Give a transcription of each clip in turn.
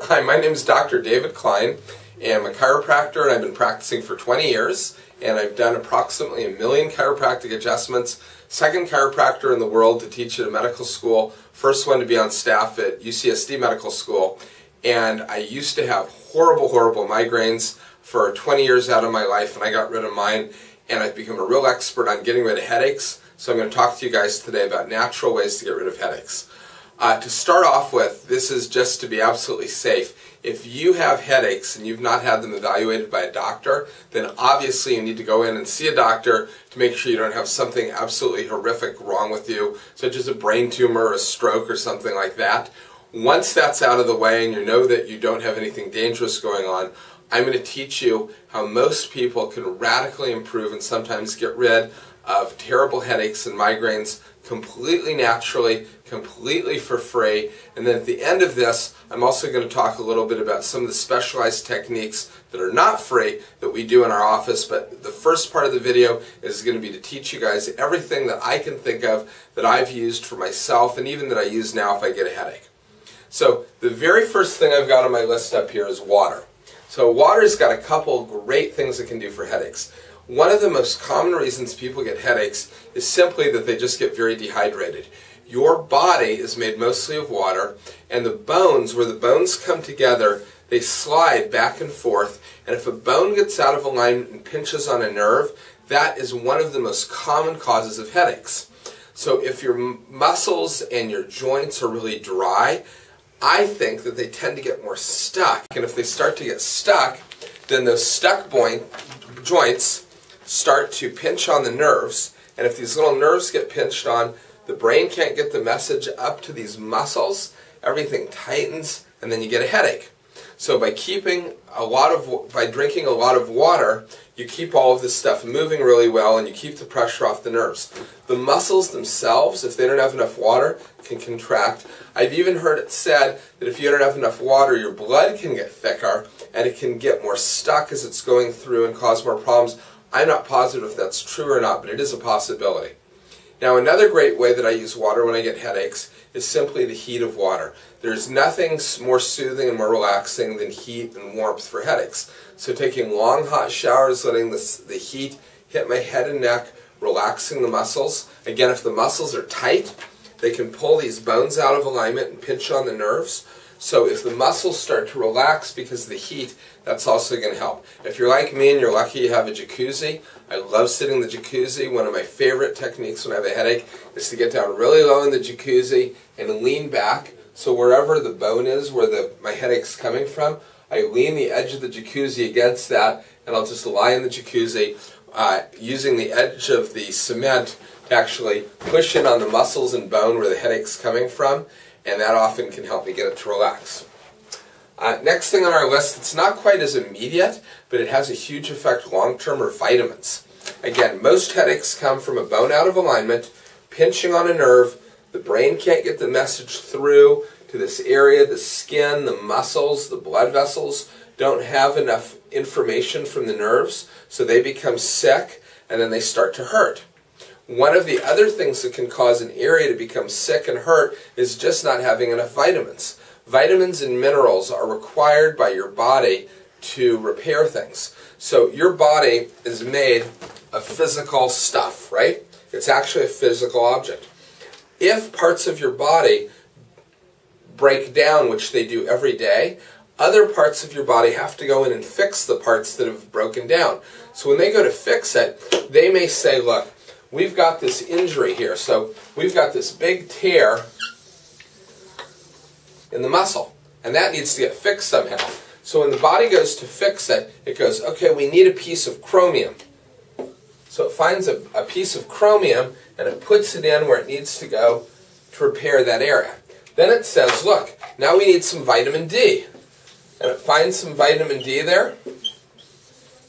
Hi, my name is Dr. David Klein, and I'm a chiropractor, and I've been practicing for 20 years, and I've done approximately 1 million chiropractic adjustments. Second chiropractor in the world to teach at a medical school, first one to be on staff at UCSD Medical School, and I used to have horrible migraines for 20 years out of my life, and I got rid of mine, and I've become a real expert on getting rid of headaches. So I'm going to talk to you guys today about natural ways to get rid of headaches. To start off with, this is just to be absolutely safe. If you have headaches and you've not had them evaluated by a doctor, then obviously you need to go in and see a doctor to make sure you don't have something absolutely horrific wrong with you, such as a brain tumor or a stroke or something like that. Once that's out of the way and you know that you don't have anything dangerous going on, I'm going to teach you how most people can radically improve and sometimes get rid of terrible headaches and migraines completely naturally, completely for free. And then at the end of this, I'm also going to talk a little bit about some of the specialized techniques that are not free that we do in our office. But the first part of the video is going to be to teach you guys everything that I can think of that I've used for myself and even that I use now if I get a headache. So the very first thing I've got on my list up here is water. So water's got a couple great things it can do for headaches. One of the most common reasons people get headaches is simply that they just get very dehydrated. Your body is made mostly of water, and the bones, where the bones come together, they slide back and forth, and if a bone gets out of alignment and pinches on a nerve, that is one of the most common causes of headaches. So if your muscles and your joints are really dry, I think that they tend to get more stuck, and if they start to get stuck, then those stuck joints start to pinch on the nerves, and if these little nerves get pinched on, the brain can't get the message up to these muscles, everything tightens, and then you get a headache. So by drinking a lot of water, you keep all of this stuff moving really well, and you keep the pressure off the nerves. The muscles themselves, if they don't have enough water, can contract. I've even heard it said that if you don't have enough water, your blood can get thicker, and it can get more stuck as it's going through and cause more problems. I'm not positive if that's true or not, but it is a possibility. Now, another great way that I use water when I get headaches is simply the heat of water. There's nothing more soothing and more relaxing than heat and warmth for headaches. So taking long hot showers, letting the heat hit my head and neck, relaxing the muscles. Again, if the muscles are tight, they can pull these bones out of alignment and pinch on the nerves. So if the muscles start to relax because of the heat, that's also going to help. If you're like me and you're lucky you have a jacuzzi, I love sitting in the jacuzzi. One of my favorite techniques when I have a headache is to get down really low in the jacuzzi and lean back. So wherever the bone is, where my headache's coming from, I lean the edge of the jacuzzi against that, and I'll just lie in the jacuzzi using the edge of the cement to actually push in on the muscles and bone where the headache's coming from, and that often can help me get it to relax. Next thing on our list, it's not quite as immediate, but it has a huge effect long-term, are vitamins. Again, most headaches come from a bone out of alignment, pinching on a nerve. The brain can't get the message through to this area. The skin, the muscles, the blood vessels don't have enough information from the nerves, so they become sick, and then they start to hurt. One of the other things that can cause an area to become sick and hurt is just not having enough vitamins. Vitamins and minerals are required by your body to repair things. So your body is made of physical stuff, right? It's actually a physical object. If parts of your body break down, which they do every day, other parts of your body have to go in and fix the parts that have broken down. So when they go to fix it, they may say, look, we've got this injury here. So we've got this big tear in the muscle, and that needs to get fixed somehow. So when the body goes to fix it, it goes, okay, we need a piece of chromium. So it finds a piece of chromium, and it puts it in where it needs to go to repair that area. Then it says, look, now we need some vitamin D. And it finds some vitamin D there,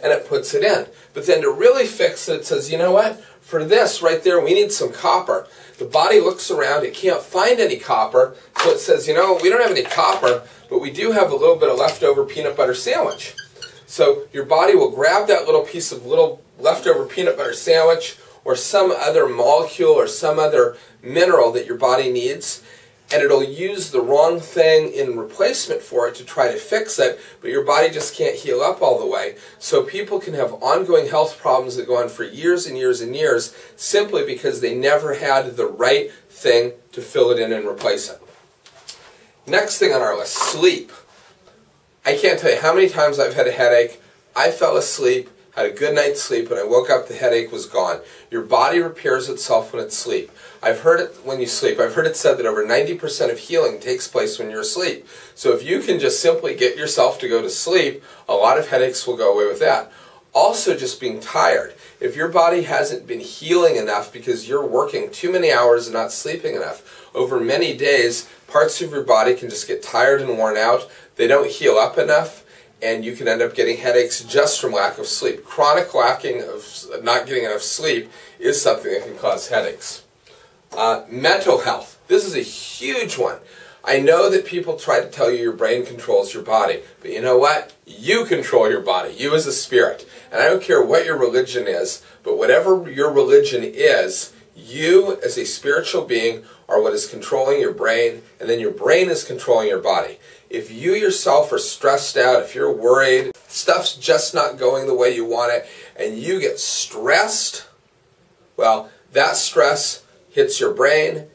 and it puts it in. But then to really fix it, it says, you know what? For this right there, we need some copper. The body looks around, it can't find any copper, so it says, you know, we don't have any copper, but we do have a little bit of leftover peanut butter sandwich. So your body will grab that little piece of leftover peanut butter sandwich or some other molecule or some other mineral that your body needs, and it'll use the wrong thing in replacement for it to try to fix it, but your body just can't heal up all the way. So people can have ongoing health problems that go on for years and years and years simply because they never had the right thing to fill it in and replace it. Next thing on our list, sleep. I can't tell you how many times I've had a headache. I fell asleep, had a good night's sleep, and I woke up, the headache was gone. Your body repairs itself when it's asleep. I've heard it when you sleep. I've heard it said that over 90% of healing takes place when you're asleep. So if you can just simply get yourself to go to sleep, a lot of headaches will go away with that. Also, just being tired. If your body hasn't been healing enough because you're working too many hours and not sleeping enough, over many days, parts of your body can just get tired and worn out. They don't heal up enough, and you can end up getting headaches just from lack of sleep. Chronic lacking of not getting enough sleep is something that can cause headaches. Mental health. This is a huge one. I know that people try to tell you your brain controls your body, but you know what? You control your body, you as a spirit. And I don't care what your religion is, but whatever your religion is, you as a spiritual being are what is controlling your brain, and then your brain is controlling your body. If you yourself are stressed out, if you're worried, stuff's just not going the way you want it, and you get stressed, well, that stress hits your brain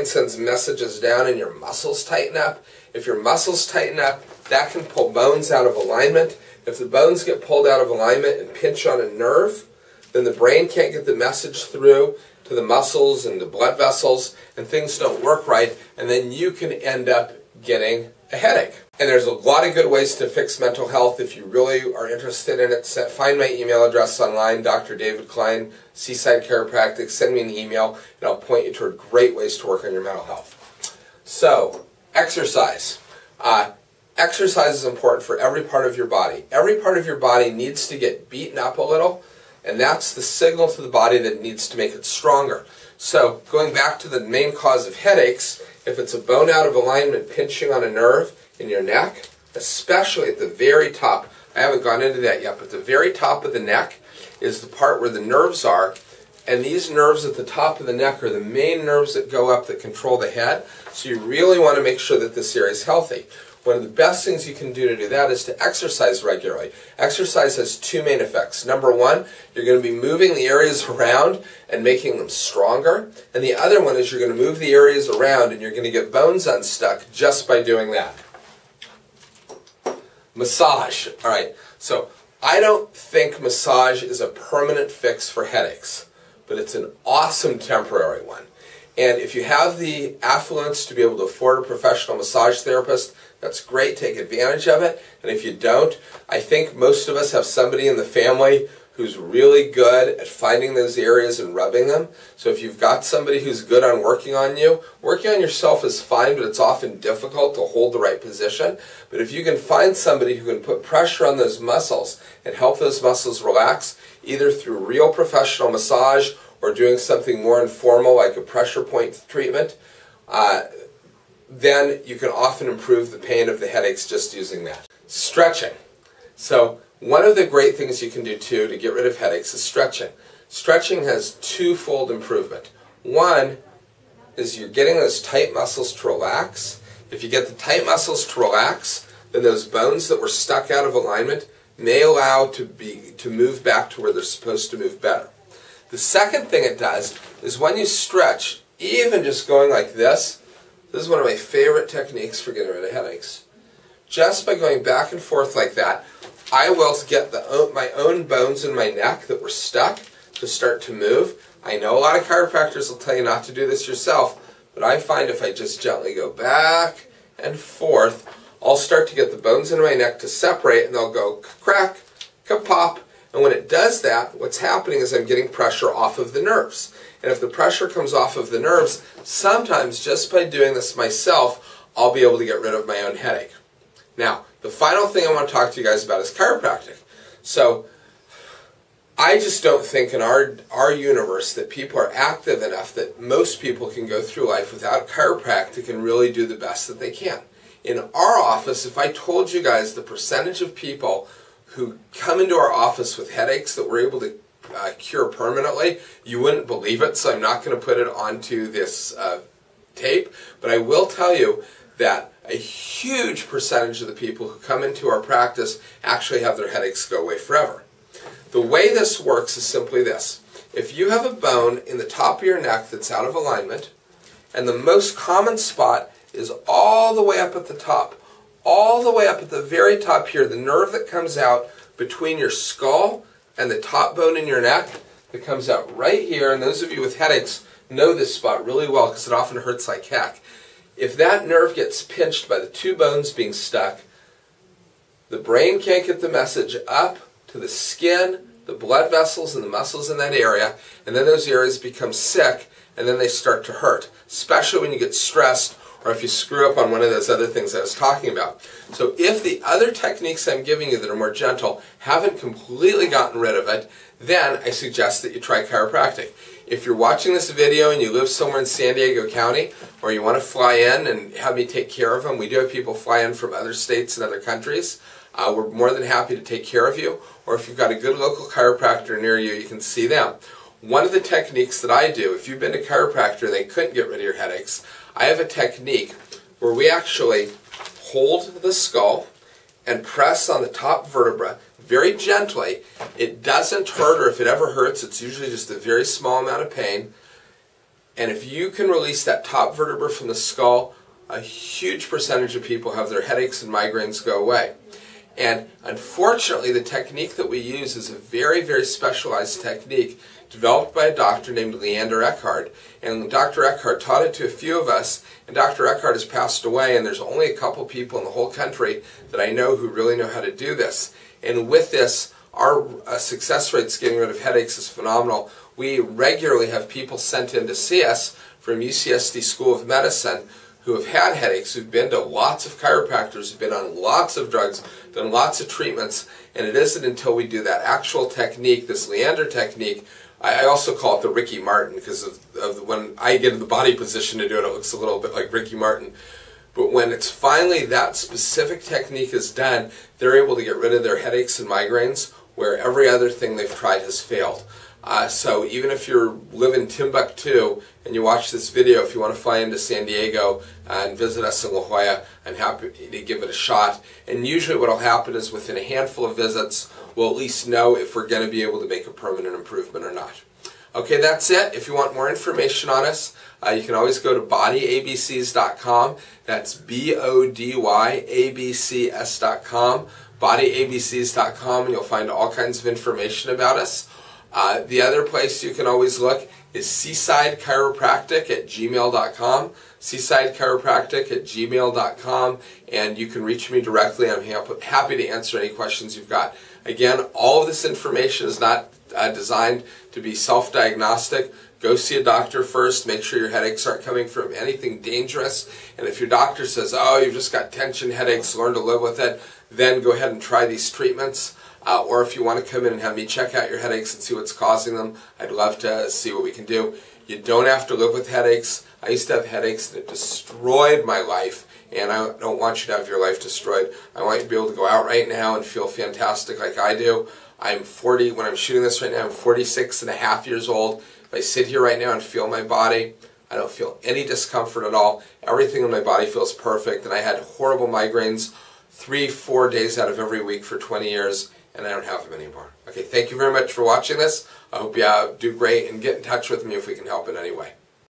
sends messages down, and your muscles tighten up. If your muscles tighten up, that can pull bones out of alignment. If the bones get pulled out of alignment and pinch on a nerve, then the brain can't get the message through to the muscles and the blood vessels, and things don't work right, and then you can end up getting a headache. And there's a lot of good ways to fix mental health. If you really are interested in it, find my email address online, Dr. David Klein, Seaside Chiropractic. Send me an email, and I'll point you toward great ways to work on your mental health. So, exercise. Exercise is important for every part of your body. Every part of your body needs to get beaten up a little, and that's the signal to the body that it needs to make it stronger. So, going back to the main cause of headaches, if it's a bone out of alignment pinching on a nerve in your neck, especially at the very top, I haven't gone into that yet, but the very top of the neck is the part where the nerves are, and these nerves at the top of the neck are the main nerves that go up that control the head, so you really want to make sure that this area is healthy. One of the best things you can do to do that is to exercise regularly. Exercise has two main effects. Number one, you're going to be moving the areas around and making them stronger. And the other one is you're going to move the areas around and you're going to get bones unstuck just by doing that. Massage. All right, so I don't think massage is a permanent fix for headaches, but it's an awesome temporary one. And if you have the affluence to be able to afford a professional massage therapist, that's great, take advantage of it. And if you don't, I think most of us have somebody in the family who's really good at finding those areas and rubbing them. So if you've got somebody who's good on working on you, working on yourself is fine, but it's often difficult to hold the right position. But if you can find somebody who can put pressure on those muscles and help those muscles relax, either through real professional massage or doing something more informal like a pressure point treatment, then you can often improve the pain of the headaches just using that. Stretching. So one of the great things you can do too to get rid of headaches is stretching. Stretching has twofold improvement. One is you're getting those tight muscles to relax. If you get the tight muscles to relax, then those bones that were stuck out of alignment may allow to move back to where they're supposed to move better. The second thing it does is when you stretch, even just going like this is one of my favorite techniques for getting rid of headaches. Just by going back and forth like that, I will get my own bones in my neck that were stuck to start to move. I know a lot of chiropractors will tell you not to do this yourself, but I find if I just gently go back and forth, I'll start to get the bones in my neck to separate, and they'll go crack, ka-pop. And when it does that, what's happening is I'm getting pressure off of the nerves. And if the pressure comes off of the nerves, sometimes just by doing this myself, I'll be able to get rid of my own headache. Now, the final thing I want to talk to you guys about is chiropractic. So, I just don't think in our universe that people are active enough that most people can go through life without chiropractic and really do the best that they can. In our office, if I told you guys the percentage of people who come into our office with headaches that we're able to cure permanently, you wouldn't believe it, so I'm not going to put it onto this tape, but I will tell you that a huge percentage of the people who come into our practice actually have their headaches go away forever. The way this works is simply this. If you have a bone in the top of your neck that's out of alignment, and the most common spot is all the way up at the top, all the way up at the very top here, the nerve that comes out between your skull and the top bone in your neck, that comes out right here, and those of you with headaches know this spot really well because it often hurts like heck. If that nerve gets pinched by the two bones being stuck, the brain can't get the message up to the skin, the blood vessels, and the muscles in that area, and then those areas become sick, and then they start to hurt, especially when you get stressed or if you screw up on one of those other things I was talking about. So if the other techniques I'm giving you that are more gentle haven't completely gotten rid of it, then I suggest that you try chiropractic. If you're watching this video and you live somewhere in San Diego County, or you want to fly in and have me take care of them, we do have people fly in from other states and other countries. We're more than happy to take care of you. Or if you've got a good local chiropractor near you, you can see them. One of the techniques that I do, if you've been to a chiropractor and they couldn't get rid of your headaches, I have a technique where we actually hold the skull and press on the top vertebra very gently. It doesn't hurt, or if it ever hurts, it's usually just a very small amount of pain. And if you can release that top vertebra from the skull, a huge percentage of people have their headaches and migraines go away. And unfortunately, the technique that we use is a very, very specialized technique developed by a doctor named Leander Eckhart. And Dr. Eckhart taught it to a few of us, and Dr. Eckhart has passed away, and there's only a couple people in the whole country that I know who really know how to do this. And with this, our success rates getting rid of headaches is phenomenal. We regularly have people sent in to see us from UCSD School of Medicine who have had headaches, who've been to lots of chiropractors, who've been on lots of drugs, done lots of treatments, and it isn't until we do that actual technique, this Leander technique. I also call it the Ricky Martin because of when I get in the body position to do it, it looks a little bit like Ricky Martin. But when it's finally that specific technique is done, they're able to get rid of their headaches and migraines where every other thing they've tried has failed. So even if you live in Timbuktu and you watch this video, if you want to fly into San Diego and visit us in La Jolla, I'm happy to give it a shot. And usually what will happen is within a handful of visits, we'll at least know if we're going to be able to make a permanent improvement or not. Okay, that's it. If you want more information on us, you can always go to bodyabcs.com. That's BODYABCS.com, bodyabcs.com, and you'll find all kinds of information about us. The other place you can always look is seasidechiropractic@gmail.com, seasidechiropractic@gmail.com, and you can reach me directly. I'm happy to answer any questions you've got. Again, all of this information is not designed to be self-diagnostic. Go see a doctor first. Make sure your headaches aren't coming from anything dangerous. And if your doctor says, oh, you've just got tension headaches, learn to live with it, then go ahead and try these treatments. Or if you want to come in and have me check out your headaches and see what's causing them, I'd love to see what we can do. You don't have to live with headaches. I used to have headaches that destroyed my life, and I don't want you to have your life destroyed. I want you to be able to go out right now and feel fantastic like I do. I'm 40, when I'm shooting this right now, I'm 46 and a half years old. If I sit here right now and feel my body, I don't feel any discomfort at all. Everything in my body feels perfect, and I had horrible migraines 3-4 days out of every week for 20 years. And I don't have them anymore. Okay, thank you very much for watching this. I hope you do great and get in touch with me if we can help in any way.